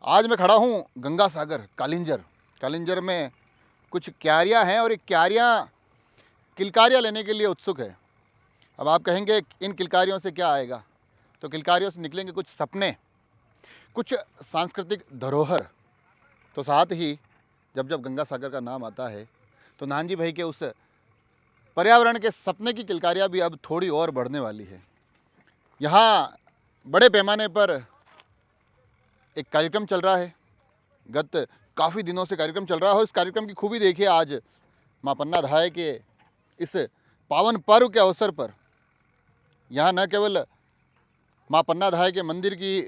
आज मैं खड़ा हूँ गंगा सागर कालिंजर में कुछ क्यारियाँ हैं और ये क्यारियाँ किलकारियाँ लेने के लिए उत्सुक है। अब आप कहेंगे इन किलकारियों से क्या आएगा, तो किलकारियों से निकलेंगे कुछ सपने, कुछ सांस्कृतिक धरोहर। तो साथ ही जब जब गंगा सागर का नाम आता है तो नानजी भाई के उस पर्यावरण के सपने की किलकारियाँ भी अब थोड़ी और बढ़ने वाली है। यहाँ बड़े पैमाने पर एक कार्यक्रम चल रहा है, गत काफ़ी दिनों से कार्यक्रम चल रहा है। इस कार्यक्रम की खूबी देखिए, आज माँ पन्ना धाय के इस पावन पर्व के अवसर पर यहाँ न केवल माँ पन्ना धाय के मंदिर की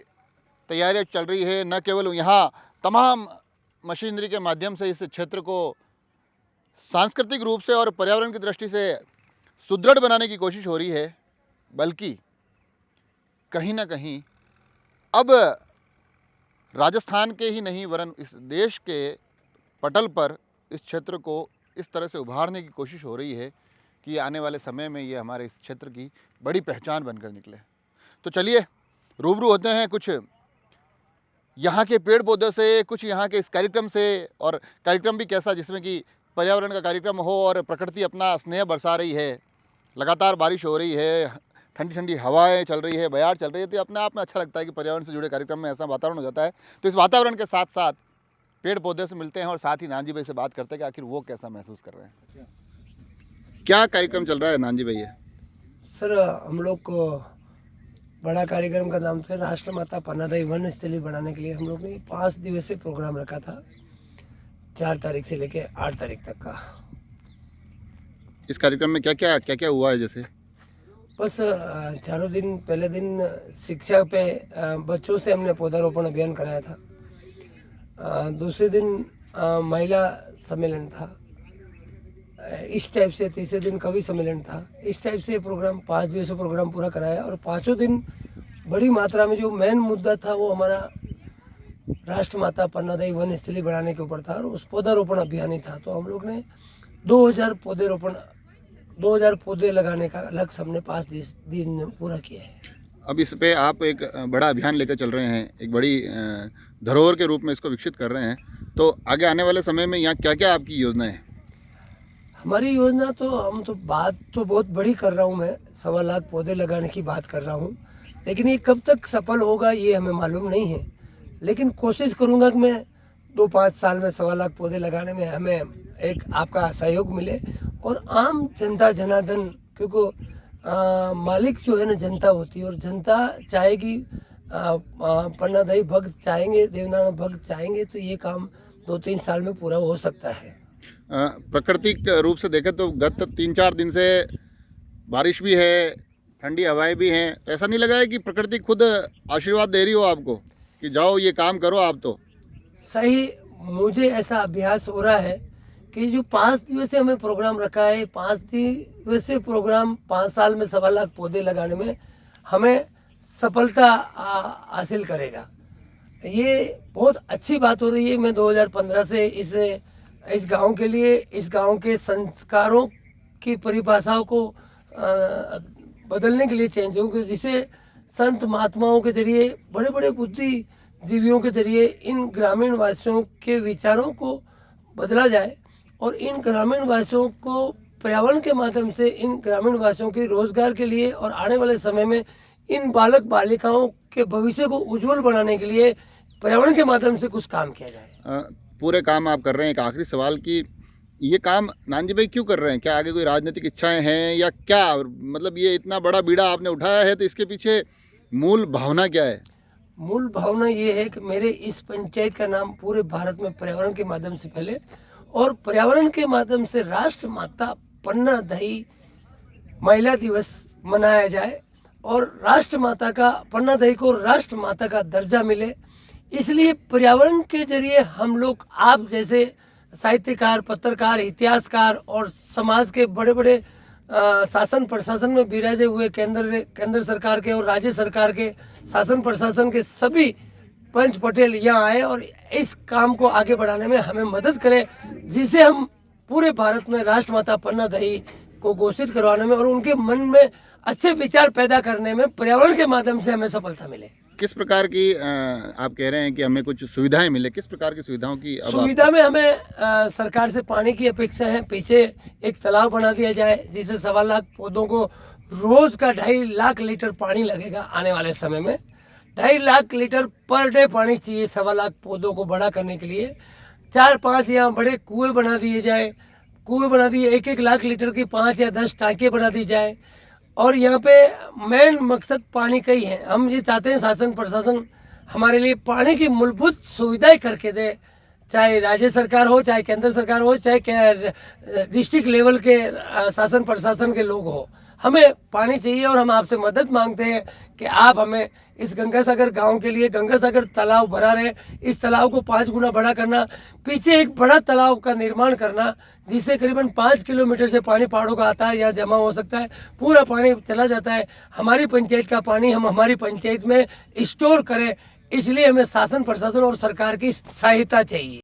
तैयारियाँ चल रही है, न केवल यहाँ तमाम मशीनरी के माध्यम से इस क्षेत्र को सांस्कृतिक रूप से और पर्यावरण की दृष्टि से सुदृढ़ बनाने की कोशिश हो रही है, बल्कि कहीं ना कहीं अब राजस्थान के ही नहीं वरन इस देश के पटल पर इस क्षेत्र को इस तरह से उभारने की कोशिश हो रही है कि आने वाले समय में ये हमारे इस क्षेत्र की बड़ी पहचान बनकर निकले। तो चलिए रूबरू होते हैं कुछ यहाँ के पेड़ पौधों से, कुछ यहाँ के इस कार्यक्रम से, और कार्यक्रम भी कैसा जिसमें कि पर्यावरण का कार्यक्रम हो और प्रकृति अपना स्नेह बरसा रही है, लगातार बारिश हो रही है, ठंडी ठंडी हवाएं चल रही है, बयार चल रही है। तो अपने आप में अच्छा लगता है कि पर्यावरण से जुड़े कार्यक्रम में ऐसा वातावरण हो जाता है। तो इस वातावरण के साथ साथ पेड़ पौधे से मिलते हैं और साथ ही नानजी भाई से बात करते हैं कि आखिर वो कैसा महसूस कर रहे हैं। क्या कार्यक्रम चल रहा है नानजी भाई? सर, हम लोग को बड़ा कार्यक्रम का नाम था राष्ट्रमाता पन्नाधाई वन स्थली बनाने के लिए हम लोग ने 5 दिवसीय प्रोग्राम रखा था, 4 तारीख से लेके 8 तारीख तक का। इस कार्यक्रम में क्या क्या हुआ है? जैसे बस चारों दिन, पहले दिन शिक्षा पे बच्चों से हमने पौधारोपण अभियान कराया था। दूसरे दिन महिला सम्मेलन था, इस टाइप से तीसरे दिन कवि सम्मेलन था। इस टाइप से प्रोग्राम 5 दिवसीय प्रोग्राम पूरा कराया और पाँचों दिन बड़ी मात्रा में जो मेन मुद्दा था वो हमारा राष्ट्रमाता पन्नाधाई वन स्थली बनाने के ऊपर था और उस पौधारोपण अभियान ही था। तो हम लोग ने 2000 पौधे लगाने का लक्ष्य हमने 5 दिन में पूरा किया है। अब इस पे आप एक बड़ा अभियान लेकर चल रहे हैं, एक बड़ी धरोहर के रूप में इसको विकसित कर रहे हैं। तो आगे आने वाले समय में यहाँ क्या क्या आपकी योजना है? हमारी योजना तो बात तो बहुत बड़ी कर रहा हूँ, मैं 1.25 लाख पौधे लगाने की बात कर रहा हूँ, लेकिन ये कब तक सफल होगा ये हमें मालूम नहीं है। लेकिन कोशिश करूँगा कि मैं 2-5 साल में 1.25 लाख पौधे लगाने में हमें एक आपका सहयोग मिले और आम जनता जनार्दन, क्योंकि मालिक जो है ना जनता होती है और जनता चाहेगी, पन्नाधाई भक्त चाहेंगे, देवनारायण भक्त चाहेंगे, तो ये काम 2-3 साल में पूरा हो सकता है। प्राकृतिक रूप से देखें तो गत 3-4 दिन से बारिश भी है, ठंडी हवाएं भी हैं। तो ऐसा नहीं लगा है कि प्रकृति खुद आशीर्वाद दे रही हो आपको कि जाओ ये काम करो आप? तो सही, मुझे ऐसा अभ्यास हो रहा है कि जो 5 दिवसीय हमें प्रोग्राम रखा है, 5 दिवसीय प्रोग्राम 5 साल में 1.25 लाख पौधे लगाने में हमें सफलता हासिल करेगा। ये बहुत अच्छी बात हो रही है। मैं 2015 से इस गांव के लिए, इस गांव के संस्कारों की परिभाषाओं को बदलने के लिए चेंज हूँ, जिसे संत महात्माओं के जरिए, बड़े बड़े बुद्धिजीवियों के जरिए इन ग्रामीण वासियों के विचारों को बदला जाए और इन ग्रामीण वासियों को पर्यावरण के माध्यम से, इन ग्रामीण वासियों के रोजगार के लिए और आने वाले समय में इन बालक बालिकाओं के भविष्य को उज्जवल बनाने के लिए पर्यावरण के माध्यम से कुछ काम किया जाए। पूरे काम आप कर रहे हैं। एक आखिरी सवाल कि ये काम नानजी भाई क्यों कर रहे हैं? क्या आगे कोई राजनीतिक इच्छाएं हैं या क्या? मतलब ये इतना बड़ा बीड़ा आपने उठाया है तो इसके पीछे मूल भावना क्या है? मूल भावना ये है कि मेरे इस पंचायत का नाम पूरे भारत में पर्यावरण के माध्यम से फैले और पर्यावरण के माध्यम से राष्ट्रमाता पन्नाधाई महिला दिवस मनाया जाए और राष्ट्रमाता का, पन्नाधाई को राष्ट्रमाता का दर्जा मिले। इसलिए पर्यावरण के जरिए हम लोग, आप जैसे साहित्यकार, पत्रकार, इतिहासकार और समाज के बड़े बड़े शासन प्रशासन में विराजे हुए केंद्र सरकार के और राज्य सरकार के शासन प्रशासन के सभी पंच पटेल यहाँ आए और इस काम को आगे बढ़ाने में हमें मदद करें, जिसे हम पूरे भारत में राष्ट्रमाता पन्नाधाई को घोषित करवाने में और उनके मन में अच्छे विचार पैदा करने में पर्यावरण के माध्यम से हमें सफलता मिले। किस प्रकार की आप कह रहे हैं कि हमें कुछ सुविधाएं मिले, किस प्रकार की सुविधाओं की अब सुविधा में हमें सरकार से पानी की अपेक्षा है। पीछे एक तालाब बना दिया जाए जिससे 1.25 लाख पौधों को रोज का 2.5 लाख लीटर पानी लगेगा। आने वाले समय में 2.5 लाख लीटर पर डे पानी चाहिए 1.25 लाख पौधों को बड़ा करने के लिए। 4-5 यहाँ बड़े कुएं बना दिए जाए, कुएं बना दिए 1-1 लाख लीटर की 5 या 10 टाँके बना दी जाए। और यहाँ पे मेन मकसद पानी का ही है। हम ये चाहते हैं शासन प्रशासन हमारे लिए पानी की मूलभूत सुविधाएं करके दे, चाहे राज्य सरकार हो, चाहे केंद्र सरकार हो, चाहे डिस्ट्रिक्ट लेवल के शासन प्रशासन के लोग हो। हमें पानी चाहिए और हम आपसे मदद मांगते हैं कि आप हमें इस गंगासागर गांव के लिए, गंगासागर तालाब भरा रहे, इस तालाब को 5 गुना बड़ा करना, पीछे एक बड़ा तालाब का निर्माण करना जिससे करीबन 5 किलोमीटर से पानी पहाड़ों का आता है, यहाँ जमा हो सकता है, पूरा पानी चला जाता है। हमारी पंचायत का पानी हम हमारी पंचायत में स्टोर करें, इसलिए हमें शासन प्रशासन और सरकार की सहायता चाहिए।